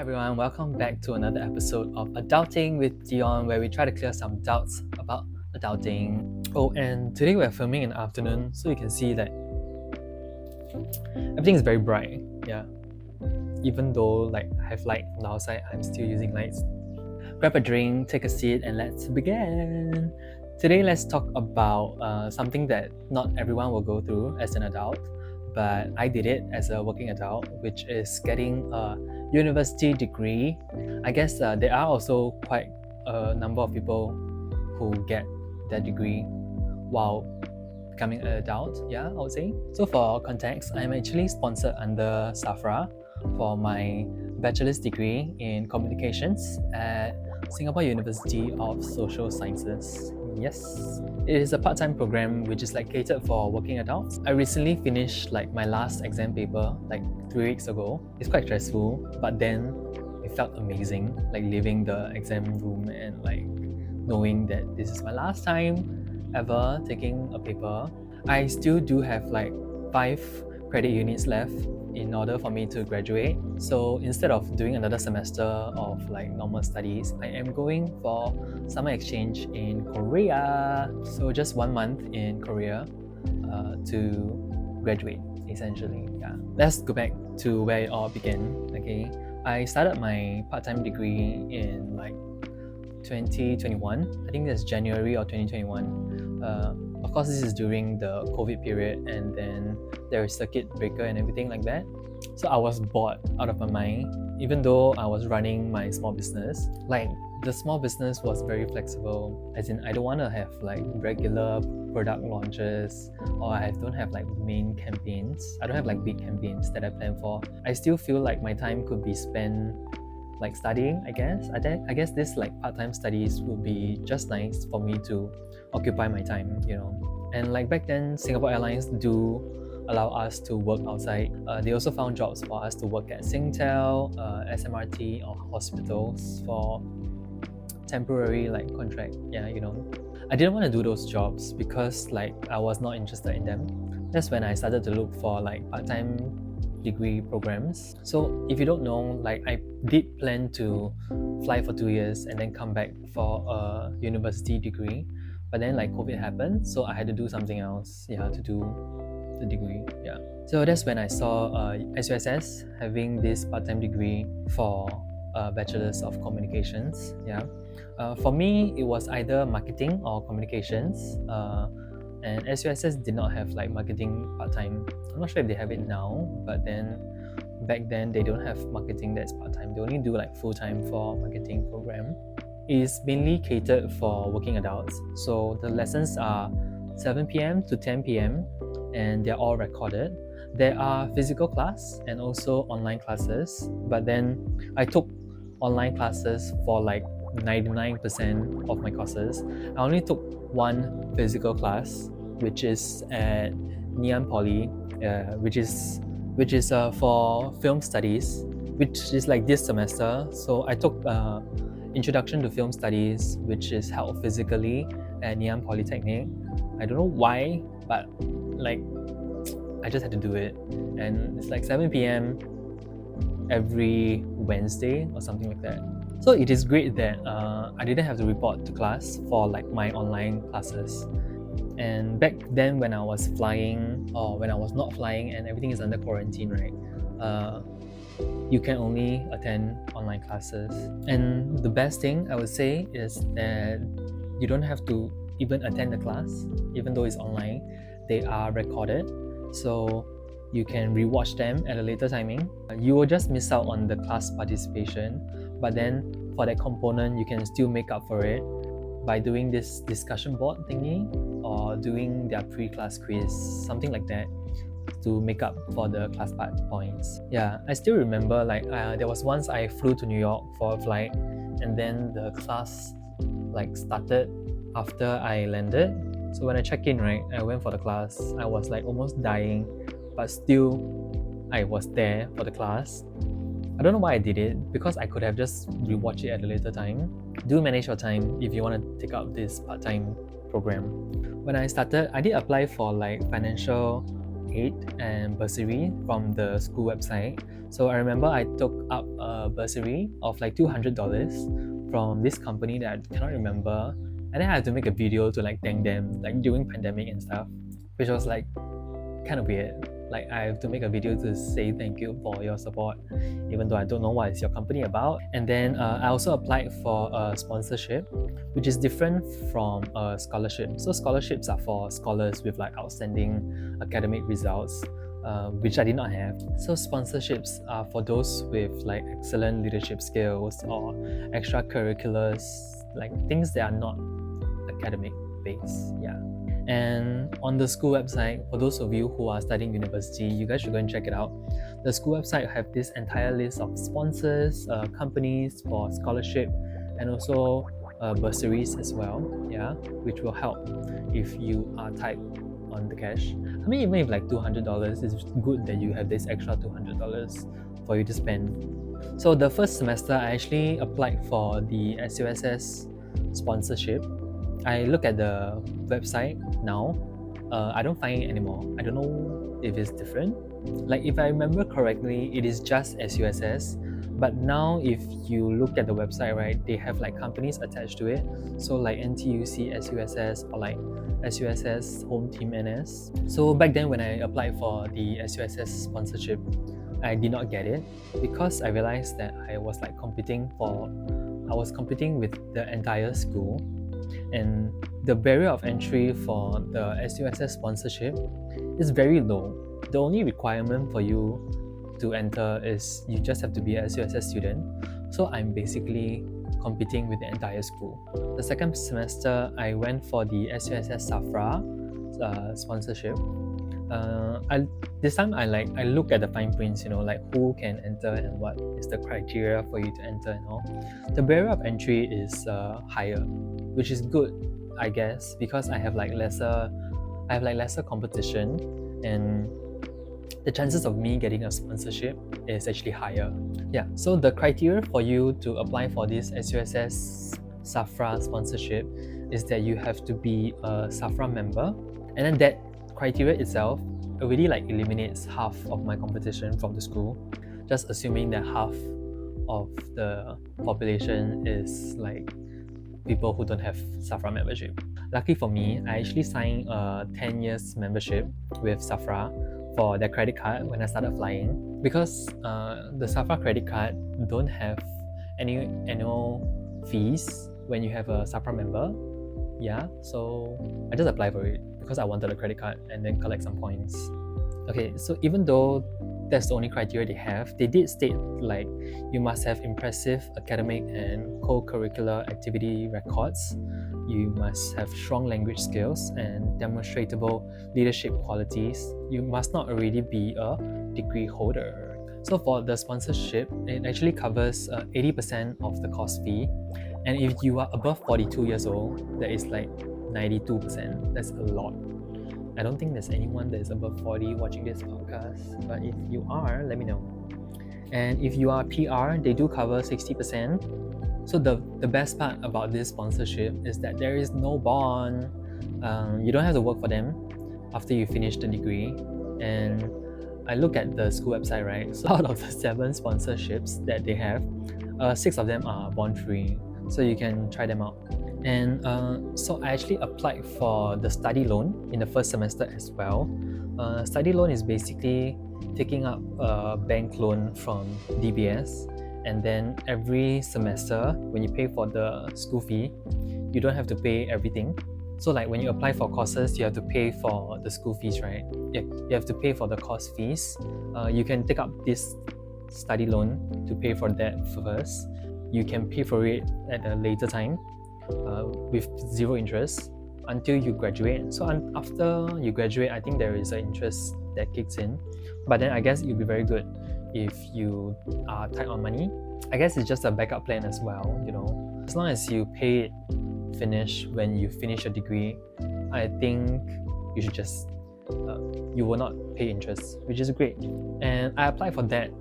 everyone, welcome back to another episode of Adoubting with Dion, where we try to clear some doubts about adulting. Oh, and today we're filming in the afternoon, so you can see that everything is very bright. Yeah, even though I have light from the outside, I'm still using lights. Grab a drink, take a seat, and let's begin. Today, let's talk about something that not everyone will go through as an adult, but I did it as a working adult, which is getting a university degree. I guess there are also quite a number of people who get that degree while becoming an adult, I would say. So for context, I'm actually sponsored under SAFRA for my bachelor's degree in communications at Singapore University of Social Sciences. Yes, it is a part-time program which is catered for working adults. I recently finished my last exam paper 3 weeks ago. It's quite stressful, but then it felt amazing, leaving the exam room and knowing that this is my last time ever taking a paper. I still do have 5 credit units left in order for me to graduate. So instead of doing another semester of normal studies, I am going for summer exchange in Korea. So just 1 month in Korea to graduate, essentially. Let's go back to where it all began. Okay, I started my part-time degree in 2021. I think that's January or 2021. Of course, this is during the COVID period, and then there is circuit breaker and everything like that. So I was bored out of my mind, even though I was running my small business. The small business was very flexible, as in I don't want to have regular product launches, or I don't have main campaigns. I don't have big campaigns that I plan for. I still feel my time could be spent studying, I guess. I guess this part-time studies would be just nice for me to occupy my time, And back then, Singapore Airlines do allow us to work outside. They also found jobs for us to work at Singtel, SMRT, or hospitals for temporary contract. I didn't want to do those jobs because I was not interested in them. That's when I started to look for part-time degree programs. So if you don't know, I did plan to fly for 2 years and then come back for a university degree, but then COVID happened, so I had to do something else to do the degree. So that's when I saw SUSS having this part-time degree for bachelor's of communications. For me, it was either marketing or communications, and SUSS did not have marketing part-time. I'm not sure if they have it now, but then back then they don't have marketing that's part-time. They only do full-time for marketing program. It is mainly catered for working adults. So the lessons are 7 p.m. to 10 p.m. and they're all recorded. There are physical class and also online classes, but then I took online classes for 99% of my courses. I only took one physical class, which is at Ngee Poly, which is for film studies, which is this semester. So I took Introduction to Film Studies, which is held physically at Ngee Polytechnic. I don't know why, but I just had to do it, and it's 7 p.m. every Wednesday or something like that. So it is great that I didn't have to report to class for my online classes. And back then when I was flying, or when I was not flying and everything is under quarantine, right? You can only attend online classes. And the best thing I would say is that you don't have to even attend the class, even though it's online. They are recorded, so you can rewatch them at a later timing. You will just miss out on the class participation, but then for that component, you can still make up for it by doing this discussion board thingy or doing their pre-class quiz, something like that, to make up for the class part points. I still remember there was once I flew to New York for a flight, and then the class started after I landed. So when I checked in, I went for the class. I was almost dying, but still I was there for the class. I don't know why I did it, because I could have just rewatched it at a later time. Do manage your time if you want to take up this part-time program. When I started, I did apply for financial aid and bursary from the school website. So I remember I took up a bursary of like $200 from this company that I cannot remember, and then I had to make a video to like thank them like during pandemic and stuff, which was like kind of weird. Like I have to make a video to say thank you for your support, even though I don't know what is your company about. And then I also applied for a sponsorship, which is different from a scholarship. So scholarships are for scholars with like outstanding academic results, which I did not have. So sponsorships are for those with like excellent leadership skills or extracurriculars, like things that are not academic based. Yeah. And on the school website, for those of you who are studying university, you guys should go and check it out. The school website have this entire list of sponsors, companies for scholarship, and also bursaries as well, yeah, which will help if you are tight on the cash. I mean, even if like $200, it's good that you have this extra $200 for you to spend. So the first semester, I actually applied for the SUSS sponsorship. I look at the website now, I don't find it anymore. I don't know if it's different. Like if I remember correctly, it is just SUSS. But now if you look at the website, right, they have like companies attached to it. So like NTUC, SUSS, or like SUSS Home Team NS. So back then when I applied for the SUSS sponsorship, I did not get it because I realized that I was competing with the entire school. And the barrier of entry for the SUSS sponsorship is very low. The only requirement for you to enter is you just have to be a SUSS student. So I'm basically competing with the entire school. The second semester, I went for the SUSS-SAFRA sponsorship. This time I look at the fine prints, like who can enter and what is the criteria for you to enter and all. The barrier of entry is higher, which is good, I guess, because I have lesser competition, and the chances of me getting a sponsorship is actually higher. Yeah, so the criteria for you to apply for this SUSS-SAFRA sponsorship is that you have to be a SAFRA member, and then that criteria itself already eliminates half of my competition from the school, just assuming that half of the population is people who don't have SAFRA membership. Lucky for me, I actually signed a 10 years membership with SAFRA for their credit card when I started flying, because the SAFRA credit card don't have any annual fees when you have a SAFRA member. Yeah, so I just applied for it because I wanted a credit card and then collect some points. Okay, so even though that's the only criteria they have, they did state you must have impressive academic and co-curricular activity records, you must have strong language skills and demonstrable leadership qualities, you must not already be a degree holder. So for the sponsorship, it actually covers 80% of the course fee, and if you are above 42 years old, that is 92%. That's a lot. I don't think there's anyone that is above 40 watching this podcast, but if you are, let me know. And if you are PR, they do cover 60%. So the best part about this sponsorship is that there is no bond. You don't have to work for them after you finish the degree. And I look at the school website, right? So out of the 7 sponsorships that they have, 6 of them are bond free. So you can try them out. And so I actually applied for the study loan in the first semester as well. Study loan is basically taking up a bank loan from DBS, and then every semester when you pay for the school fee, you don't have to pay everything. So when you apply for courses, you have to pay for the school fees, right? You have to pay for the course fees. You can take up this study loan to pay for that first. You can pay for it at a later time with 0 interest until you graduate. So after you graduate, I think there is an interest that kicks in, but then I guess it'll be very good if you are tight on money. I guess it's just a backup plan as well, as long as you pay it finish when you finish your degree, I think you should just you will not pay interest, which is great. And I applied for that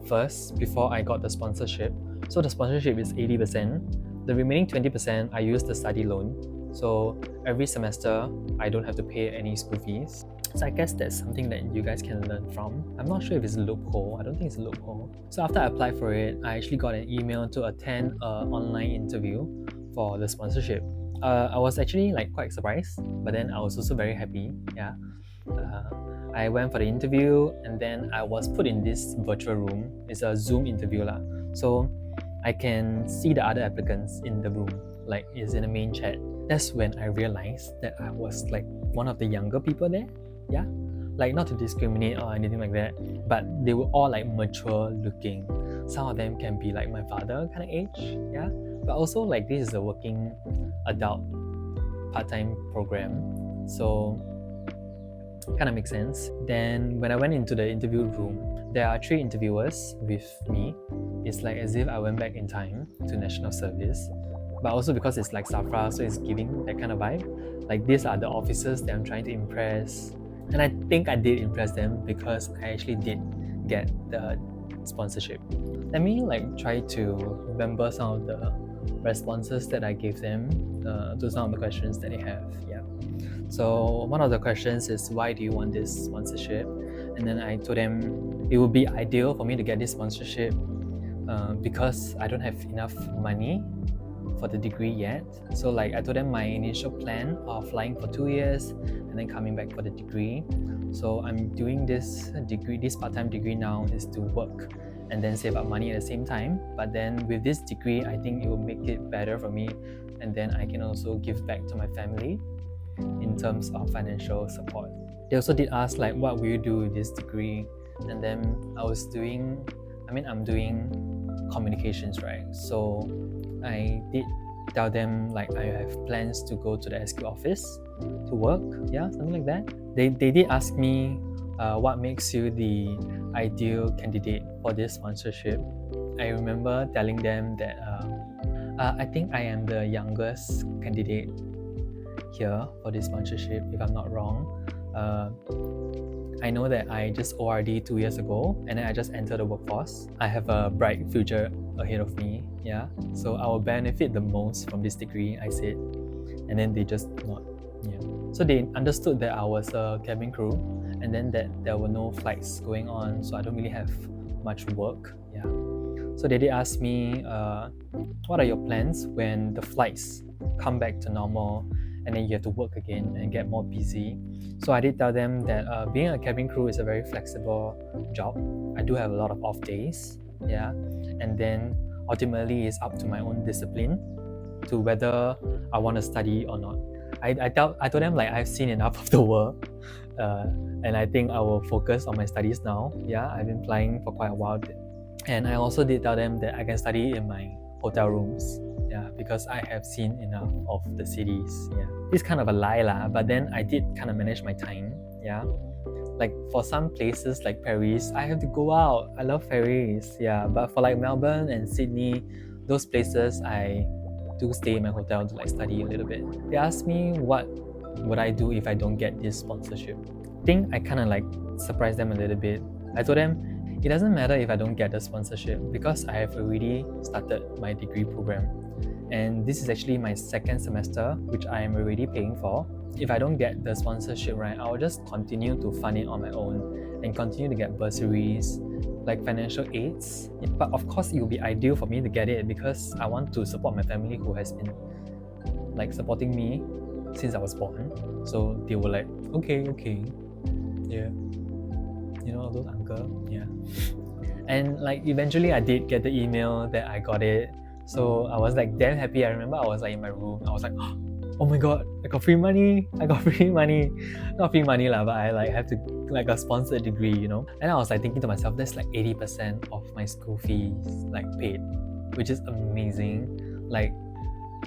first before I got the sponsorship. So the sponsorship is 80%. The remaining 20%, I use the study loan. So every semester, I don't have to pay any school fees. So I guess that's something that you guys can learn from. I'm not sure if it's a loophole. I don't think it's a loophole. So after I applied for it, I actually got an email to attend an online interview for the sponsorship. I was actually like quite surprised, but then I was also very happy. Yeah. I went for the interview, and then I was put in this virtual room. It's a Zoom interview lah. So I can see the other applicants in the room, like it's in the main chat. That's when I realized that I was like one of the younger people there. Yeah, like not to discriminate or anything like that, but they were all like mature looking. Some of them can be like my father kind of age. Yeah, but also like this is a working adult part-time program, so kind of makes sense. Then when I went into the interview room, there are 3 interviewers with me. It's like as if I went back in time to national service, but also because it's like SAFRA, so it's giving that kind of vibe. Like these are the officers that I'm trying to impress, and I think I did impress them because I actually did get the sponsorship. Let me like try to remember some of the responses that I gave them to some of the questions that they have. Yeah. So one of the questions is, why do you want this sponsorship? And then I told them it would be ideal for me to get this sponsorship because I don't have enough money for the degree yet. So like I told them my initial plan of flying for 2 years and then coming back for the degree. So I'm doing this part-time degree now is to work and then save up money at the same time. But then with this degree, I think it will make it better for me, and then I can also give back to my family in terms of financial support. They also did ask like, what will you do with this degree? And then I'm doing communications, right? So I did tell them like I have plans to go to the SQ office to work, yeah, something like that. They did ask me what makes you the ideal candidate for this sponsorship. I remember telling them that I think I am the youngest candidate here for this sponsorship, if I'm not wrong. I know that I just ORD 2 years ago and then I just entered the workforce. I have a bright future ahead of me, yeah. So I will benefit the most from this degree, I said. And then they just not, yeah. So they understood that I was a cabin crew and then that there were no flights going on, so I don't really have much work, yeah. So they did ask me, what are your plans when the flights come back to normal and then you have to work again and get more busy? So I did tell them that being a cabin crew is a very flexible job. I do have a lot of off days, yeah, and then ultimately it's up to my own discipline to whether I want to study or not. I told them like I've seen enough of the world, and I think I will focus on my studies now. Yeah, I've been flying for quite a while, and I also did tell them that I can study in my hotel rooms. Yeah, because I have seen enough of the cities. Yeah, it's kind of a lie lah, but then I did kind of manage my time. Yeah, like for some places like Paris, I have to go out. I love Paris. Yeah, but for like Melbourne and Sydney, those places I do stay in my hotel to like study a little bit. They asked me what would I do if I don't get this sponsorship. I think I kind of like surprised them a little bit. I told them it doesn't matter if I don't get the sponsorship because I have already started my degree program. And this is actually my 2nd semester, which I am already paying for. If I don't get the sponsorship, right, I will just continue to fund it on my own and continue to get bursaries, like financial aids. But of course, it will be ideal for me to get it because I want to support my family who has been like supporting me since I was born. So they were like, okay, yeah, you know, those uncle, yeah. And like eventually I did get the email that I got it. So I was like damn happy. I remember I was like in my room. I was like, oh my god, I got free money. Not free money lah, but I like have to like a sponsored degree, you know. And I was like thinking to myself, that's like 80% of my school fees like paid, which is amazing. Like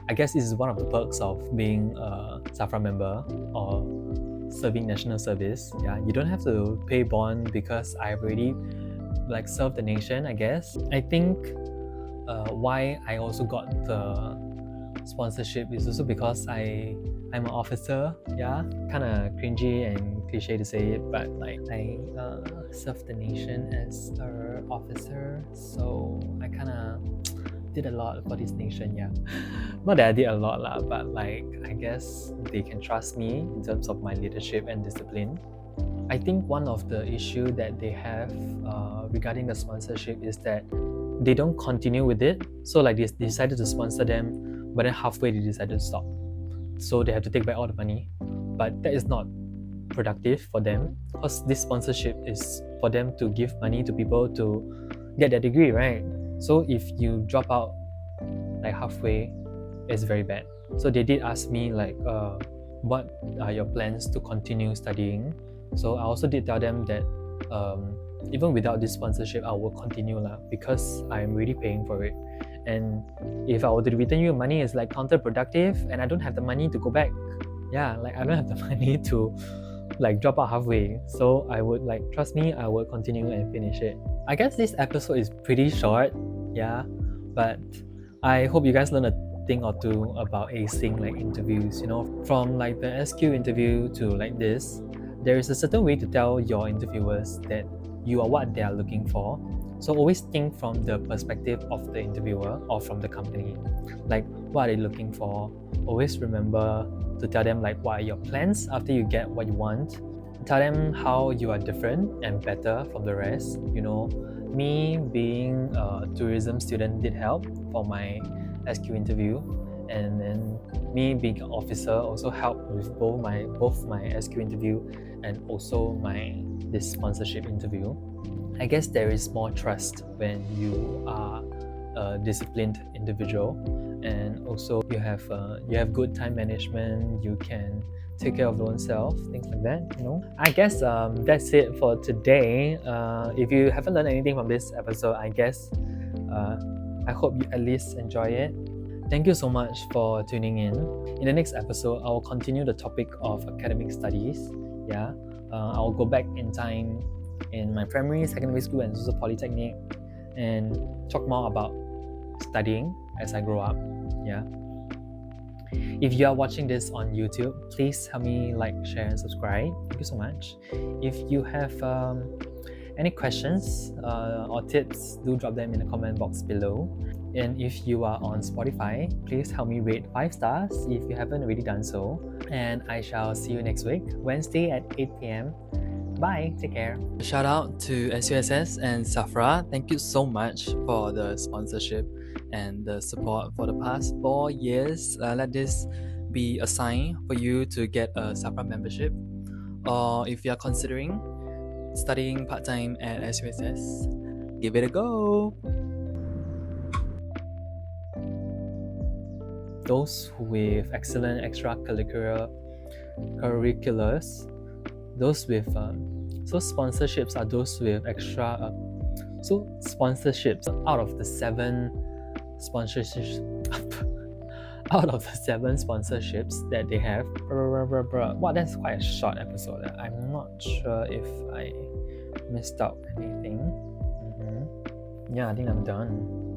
I guess this is one of the perks of being a SAFRA member or serving national service. Yeah, you don't have to pay bond because I've already like served the nation, I guess. I think why I also got the sponsorship is also because I'm an officer. Yeah, kind of cringy and cliche to say it, but like I served the nation as an officer, so I kind of did a lot for this nation. Yeah, not that I did a lot lah, but like I guess they can trust me in terms of my leadership and discipline. I think one of the issue that they have regarding the sponsorship is that they don't continue with it. So like they decided to sponsor them, but then halfway they decided to stop. So they have to take back all the money. But that is not productive for them, because this sponsorship is for them to give money to people to get their degree, right? So if you drop out like halfway, it's very bad. So they did ask me like, what are your plans to continue studying? So I also did tell them that even without this sponsorship, I will continue lah, because I'm really paying for it. And if I were to return you money, it's like counterproductive, and I don't have the money to go back. Yeah, like I don't have the money to like drop out halfway. So I would like, trust me, I will continue and finish it. I guess this episode is pretty short, yeah, but I hope you guys learn a thing or two about acing like interviews. You know, from like the SQ interview to like this, there is a certain way to tell your interviewers that you are what they are looking for. So always think from the perspective of the interviewer or from the company. Like, what are they looking for? Always remember to tell them like, what are your plans after you get what you want. Tell them how you are different and better from the rest. You know, me being a tourism student did help for my SQ interview, and then me being an officer also helped with both my SQ interview and also this sponsorship interview. I guess there is more trust when you are a disciplined individual, and also you have good time management. You can take care of your own self, things like that. You know, I guess that's it for today. If you haven't learned anything from this episode, I guess I hope you at least enjoy it. Thank you so much for tuning in. In the next episode, I will continue the topic of academic studies. Yeah, I'll go back in time in my primary, secondary school, and also polytechnic, and talk more about studying as I grow up. Yeah. If you are watching this on YouTube, please help me like, share, and subscribe. Thank you so much. If you have any questions or tips, do drop them in the comment box below. And if you are on Spotify, please help me rate 5 stars if you haven't already done so. And I shall see you next week, Wednesday at 8 p.m. Bye, take care. Shout out to SUSS and SAFRA. Thank you so much for the sponsorship and the support for the past 4 years. Let this be a sign for you to get a SAFRA membership. Or if you are considering studying part-time at SUSS, give it a go. Those with excellent extracurriculars, those with so sponsorships are those with extra so sponsorships out of the 7 sponsorships that they have. Wow, that's quite a short episode. I'm not sure if I missed out anything. Yeah, I think I'm done.